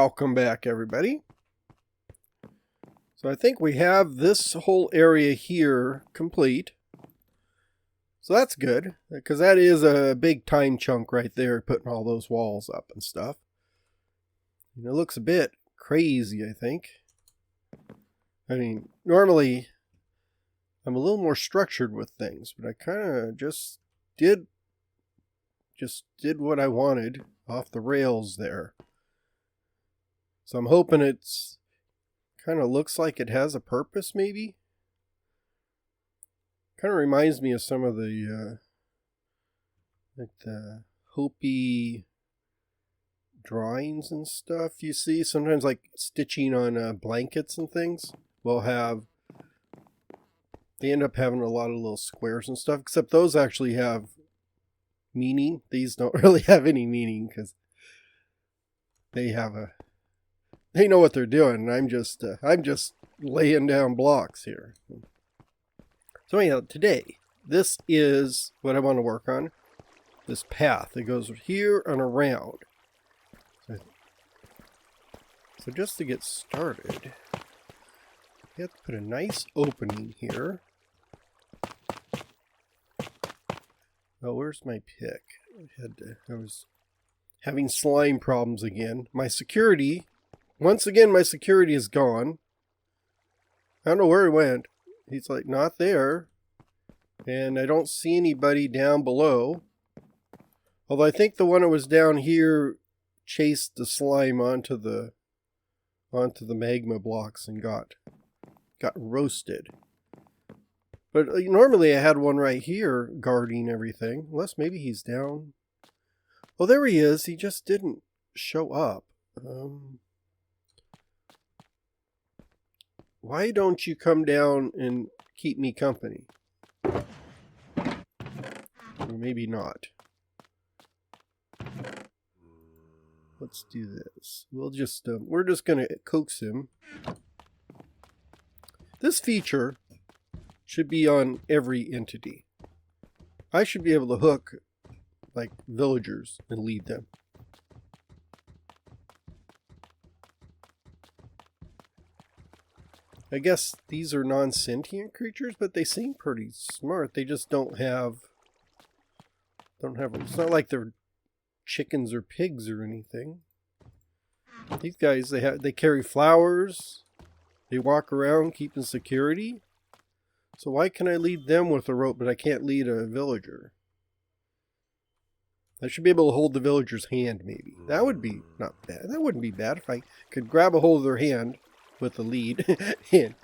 Welcome back, everybody. So I think we have this whole area here complete. So that's good, because that is a big time chunk right there, putting all those walls up and stuff. And it looks a bit crazy, I think. I mean, normally I'm a little more structured with things, but I kind of just did what I wanted off the rails there. So I'm hoping it's kind of looks like it has a purpose, maybe. Kind of reminds me of some of the like the Hopi drawings and stuff you see. Sometimes like stitching on blankets and things will have, they end up having a lot of little squares and stuff, except those actually have meaning. These don't really have any meaning because they know what they're doing. I'm just laying down blocks here. So anyhow, today, this is what I want to work on. This path that goes here and around. So just to get started, you have to put a nice opening here. Oh, where's my pick? I was having slime problems again. Once again, my security is gone. I don't know where he went. He's like not there. And I don't see anybody down below. Although I think the one that was down here chased the slime onto the magma blocks and got roasted. But normally I had one right here guarding everything. Unless maybe he's down. Oh, there he is. He just didn't show up. Why don't you come down and keep me company? Or maybe not. Let's do this. We're just going to coax him. This feature should be on every entity. I should be able to hook like villagers and lead them. I guess these are non-sentient creatures, but they seem pretty smart. They just don't have, it's not like they're chickens or pigs or anything. These guys, they carry flowers. They walk around keeping security. So why can I lead them with a rope, but I can't lead a villager? I should be able to hold the villager's hand, maybe. That would be not bad. That wouldn't be bad if I could grab a hold of their hand with the lead and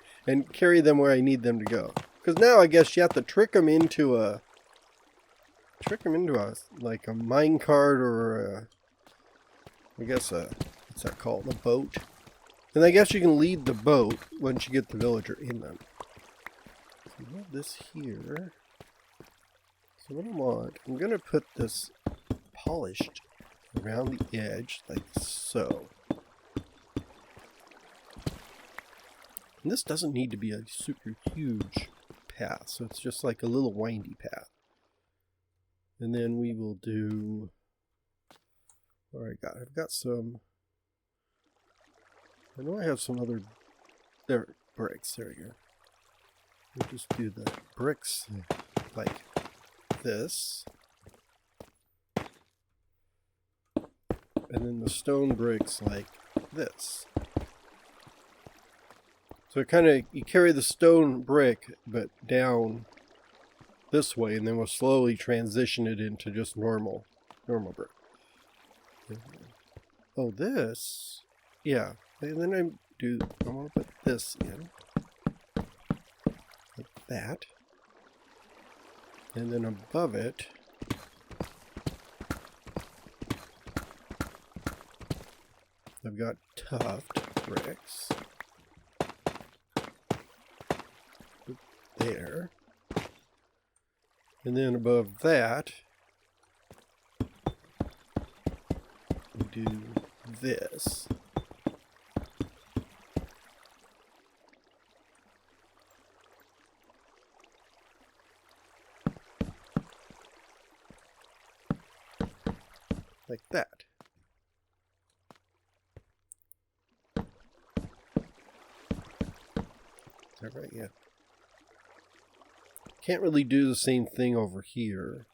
carry them where I need them to go. Because now I guess you have to trick them into a like a minecart or I guess what's that called? A boat. And I guess you can lead the boat once you get the villager in them. So we have this here. So what I want, I'm going to put this polished around the edge like so. And this doesn't need to be a super huge path, so it's just like a little windy path. And then we will do, I've got some, I know I have some other, bricks, there we go. We'll just do the bricks like this. And then the stone bricks like this. So you carry the stone brick, but down this way, and then we'll slowly transition it into just normal brick. Oh, this, yeah. And then I want to put this in, like that, and then above it, I've got tuft bricks. There. And then above that, we do this. Like that. right? Yeah. Can't really do the same thing over here.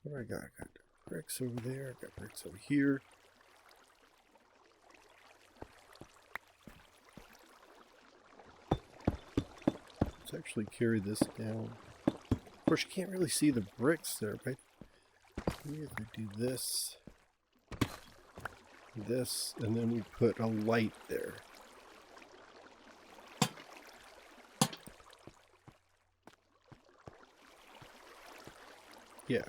What do I got? I got bricks over there. I got bricks over here. Let's actually carry this down. Of course, you can't really see the bricks there, but maybe if we do this, and then we put a light there. Yeah.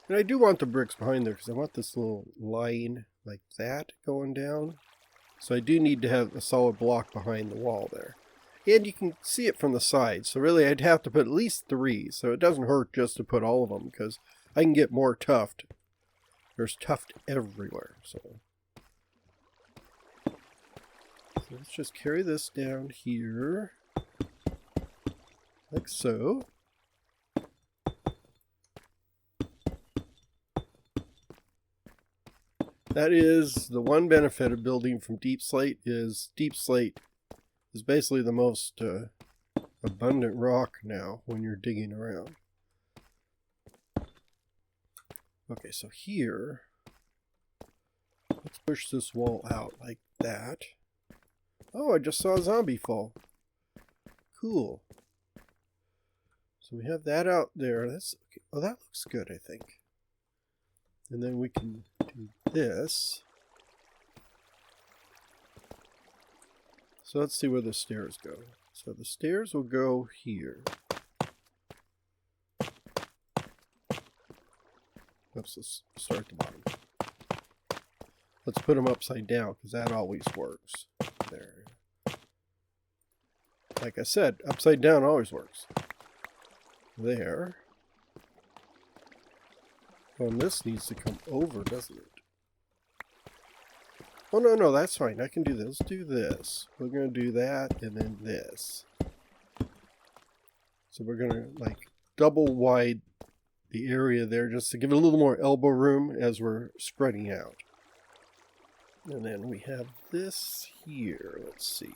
And I do want the bricks behind there because I want this little line like that going down. So I do need to have a solid block behind the wall there. And you can see it from the side. So really I'd have to put at least 3. So it doesn't hurt just to put all of them because I can get more tuft. There's tuft everywhere. So let's just carry this down here. Like so. That is the one benefit of building from deep slate is basically the most abundant rock now when you're digging around. Okay, so here, let's push this wall out like that. Oh, I just saw a zombie fall. Cool. So we have that out there. That's okay. Oh, that looks good, I think. And then we can do this. So let's see where the stairs go. So the stairs will go here. Oops, let's start at the bottom. Let's put them upside down because that always works. There. Like I said, upside down always works. There. Well, and this needs to come over, doesn't it? Oh, no, that's fine. I can do this. Let's do this. We're going to do that and then this. So we're going to, like, double wide the area there just to give it a little more elbow room as we're spreading out. And then we have this here. Let's see.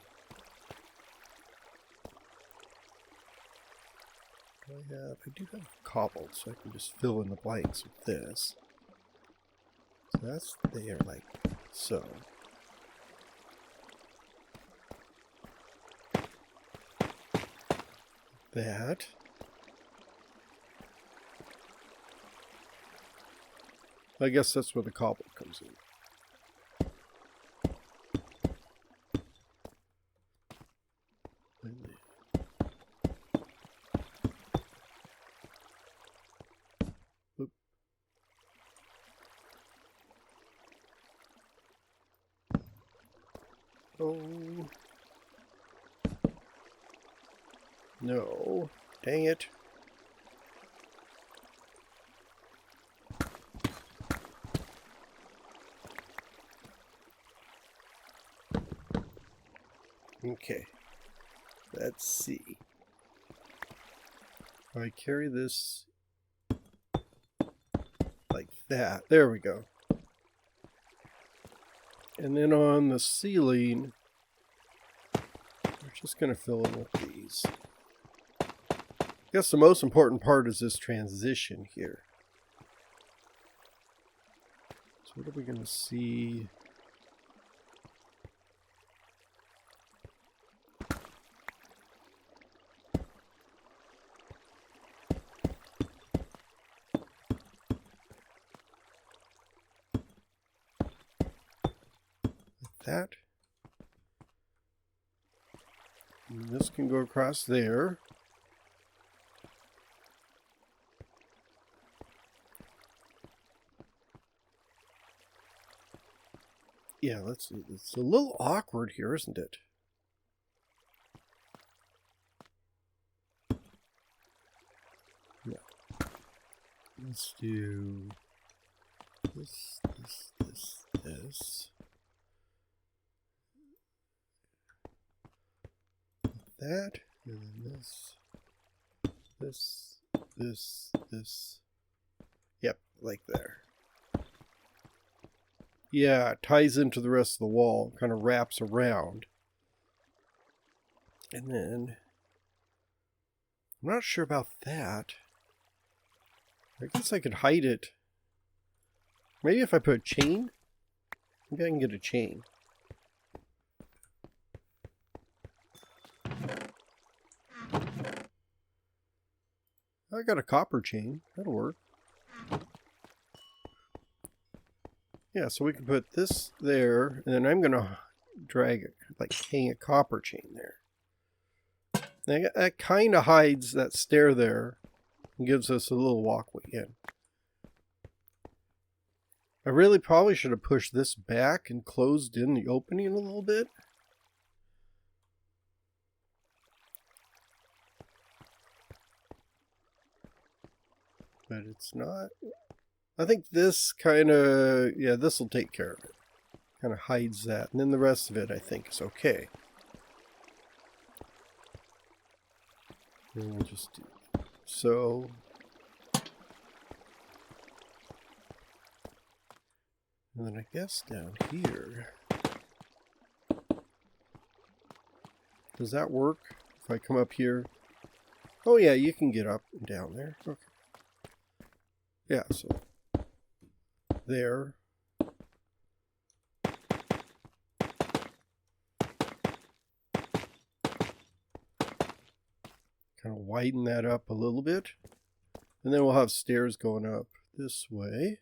I do have cobbled, so I can just fill in the blanks with this. So that's there, like so. That. I guess that's where the cobble comes in. Oh. No. Dang it. Okay. Let's see. If I carry this like that. There we go. And then on the ceiling, we're just going to fill in with these. I guess the most important part is this transition here. So what are we going to see? That. And this can go across there. Yeah, let's see. It's a little awkward here, isn't it? Yeah. Let's do this. That, and then this. Yep, like there. Yeah, it ties into the rest of the wall, kind of wraps around. And then I'm not sure about that. I guess I could hide it. Maybe if I put a chain? Maybe I can get a chain. I got a copper chain. That'll work. Yeah, so we can put this there, and then I'm going to drag it, like hang a copper chain there. That kind of hides that stair there and gives us a little walkway in. I really probably should have pushed this back and closed in the opening a little bit. But it's not. I think this kind of, yeah, this will take care of it. Kind of hides that. And then the rest of it, I think, is okay. And we'll just do so. And then I guess down here. Does that work? If I come up here? Oh yeah, you can get up and down there. Okay. Yeah, so there. Kind of widen that up a little bit. And then we'll have stairs going up this way.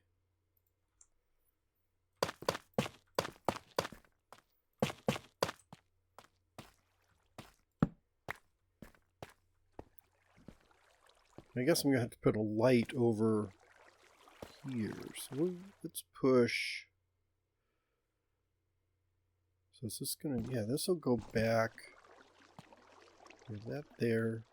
I guess I'm going to have to put a light over here. So let's push. So is this going to, yeah, this will go back. There's that there.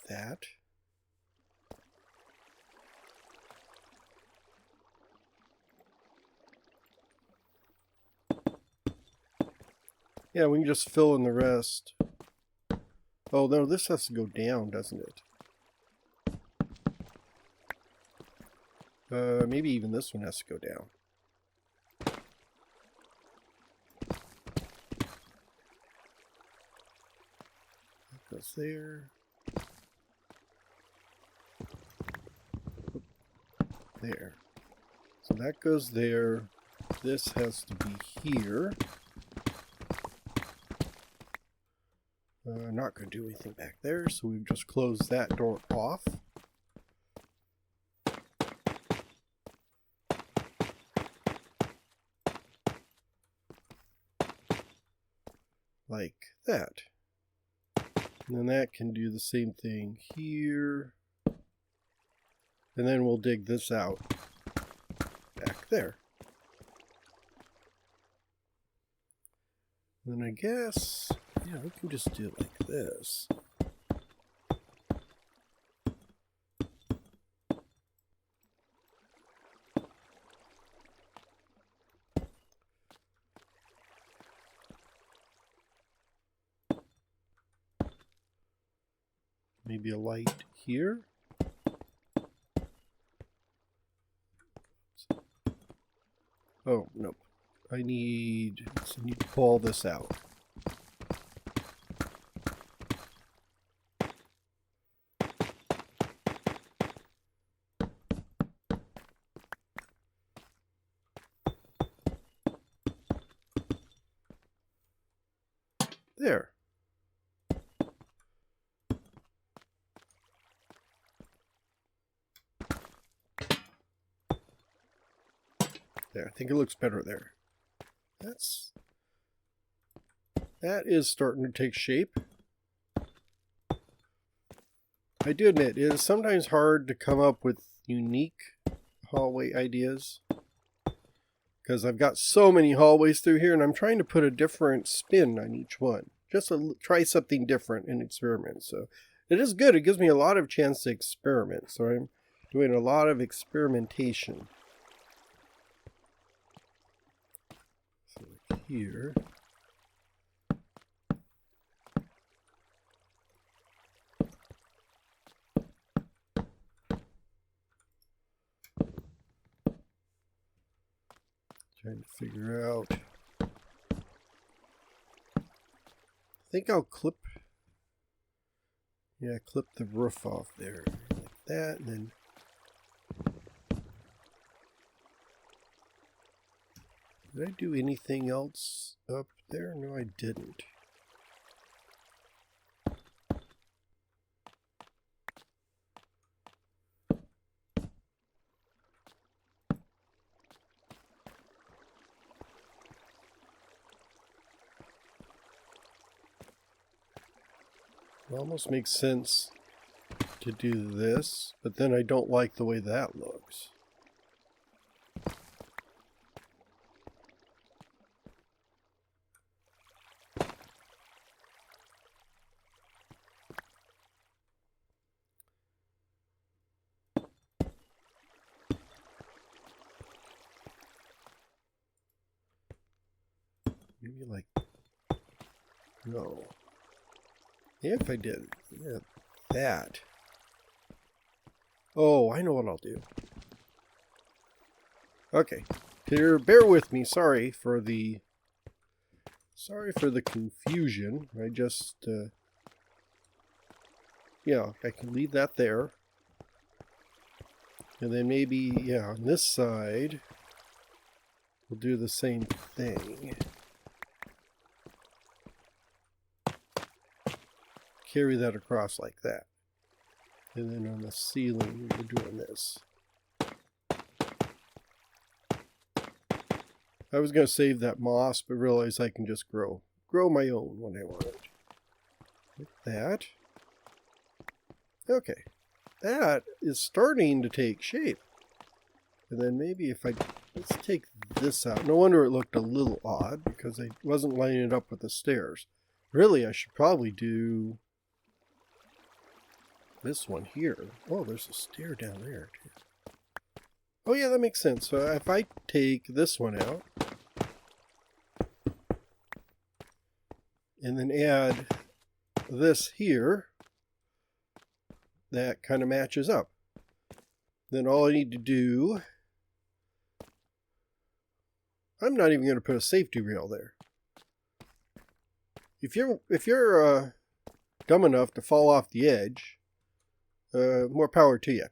That. Yeah, we can just fill in the rest. Oh no, this has to go down, doesn't it? Maybe even this one has to go down. That goes there. There. So that goes there. This has to be here. Not going to do anything back there, so we've just closed that door off. Like that. And then that can do the same thing here. And then we'll dig this out back there. And then I guess, yeah, we can just do it like this. Maybe a light here. Oh, no. I need to pull all this out. There. There, I think it looks better there. That is starting to take shape. I do admit, it is sometimes hard to come up with unique hallway ideas, because I've got so many hallways through here, and I'm trying to put a different spin on each one. Just to try something different and experiment. So it is good. It gives me a lot of chance to experiment. So I'm doing a lot of experimentation. So like here. Trying to figure out. I think I'll clip the roof off there like that, and then did I do anything else up there? No, I didn't. It almost makes sense to do this, but then I don't like the way that looks. Maybe like, no. If I did, yeah, that. Oh, I know what I'll do. Okay, here, bear with me. Sorry for the confusion. I just, yeah, I can leave that there. And then maybe, yeah, on this side, we'll do the same thing. Carry that across like that. And then on the ceiling, we're doing this. I was going to save that moss, but realized I can just grow my own when I want it. Like that. Okay. That is starting to take shape. And then maybe if let's take this out. No wonder it looked a little odd, because I wasn't lining it up with the stairs. Really, I should probably do this one here. Oh, there's a stair down there too. Oh yeah, that makes sense. So if I take this one out and then add this here, that kind of matches up. Then all I need to do, I'm not even going to put a safety rail there. If you're dumb enough to fall off the edge, more power to you.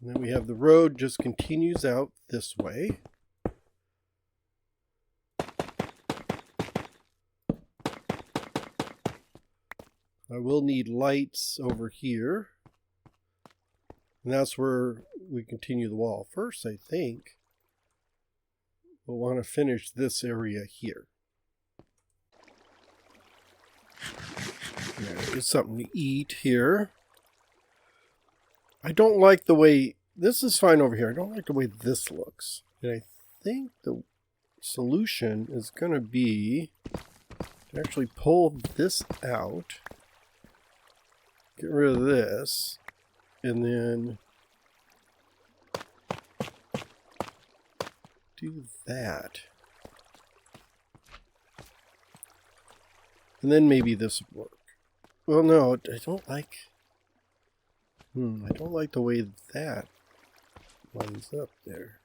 And then we have the road just continues out this way. I will need lights over here. And that's where we continue the wall. First, I think we'll want to finish this area here. Get something to eat here. I don't like the way, this is fine over here. I don't like the way this looks. And I think the solution is going to be to actually pull this out, get rid of this, and then do that. And then maybe this would work. Well, no, I don't like... I don't like the way that lines up there.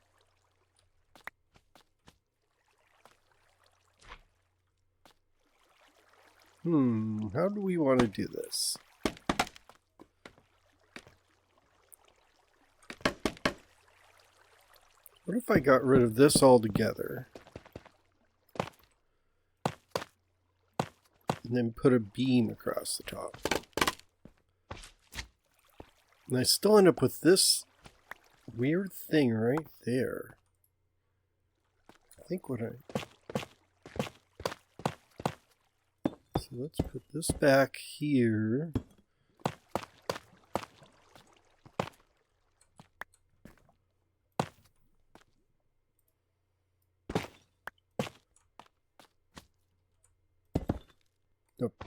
How do we want to do this? What if I got rid of this altogether? And then put a beam across the top. And I still end up with this weird thing right there. I think what so let's put this back here. Nope.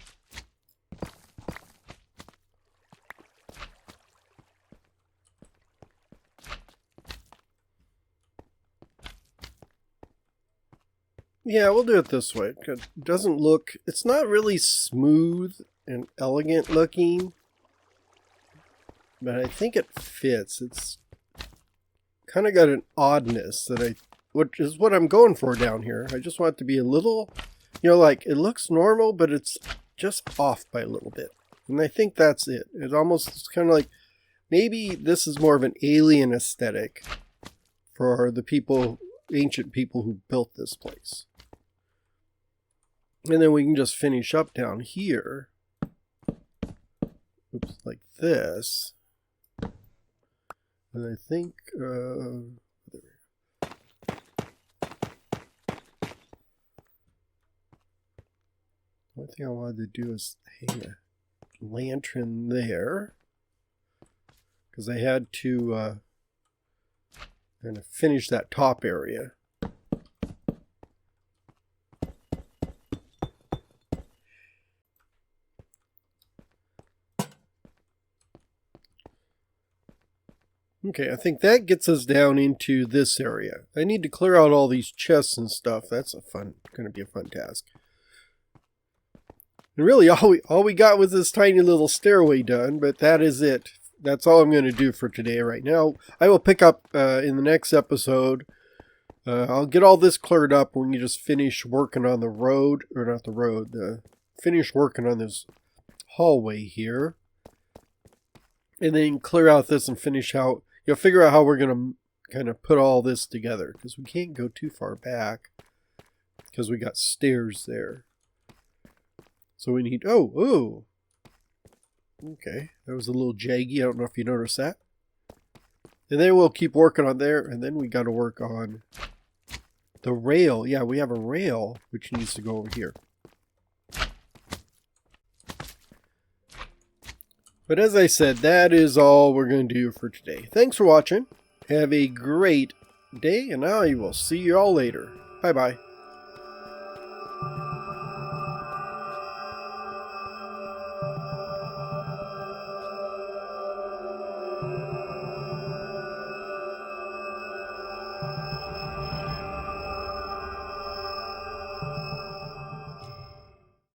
Yeah, we'll do it this way. It doesn't look... It's not really smooth and elegant looking. But I think it fits. It's kind of got an oddness that which is what I'm going for down here. I just want it to be a little, you know, like it looks normal, but it's just off by a little bit. And I think that's it. It almost is kind of like, maybe this is more of an alien aesthetic for the people, ancient people who built this place. And then we can just finish up down here. Oops, like this. And I think, one thing I wanted to do is hang a lantern there. Because I had to kind of finish that top area. Okay, I think that gets us down into this area. I need to clear out all these chests and stuff. That's going to be a fun task. And really, all we got was this tiny little stairway done, but that is it. That's all I'm going to do for today right now. I will pick up in the next episode. I'll get all this cleared up when you just finish working on the road, or not the road, finish working on this hallway here. And then clear out this and finish out. You'll figure out how we're going to kind of put all this together. Because we can't go too far back. Because we got stairs there. So we need... Oh! Okay, that was a little jaggy. I don't know if you noticed that. And then we'll keep working on there. And then we got to work on the rail. Yeah, we have a rail which needs to go over here. But as I said, that is all we're going to do for today. Thanks for watching. Have a great day, and I will see you all later. Bye-bye.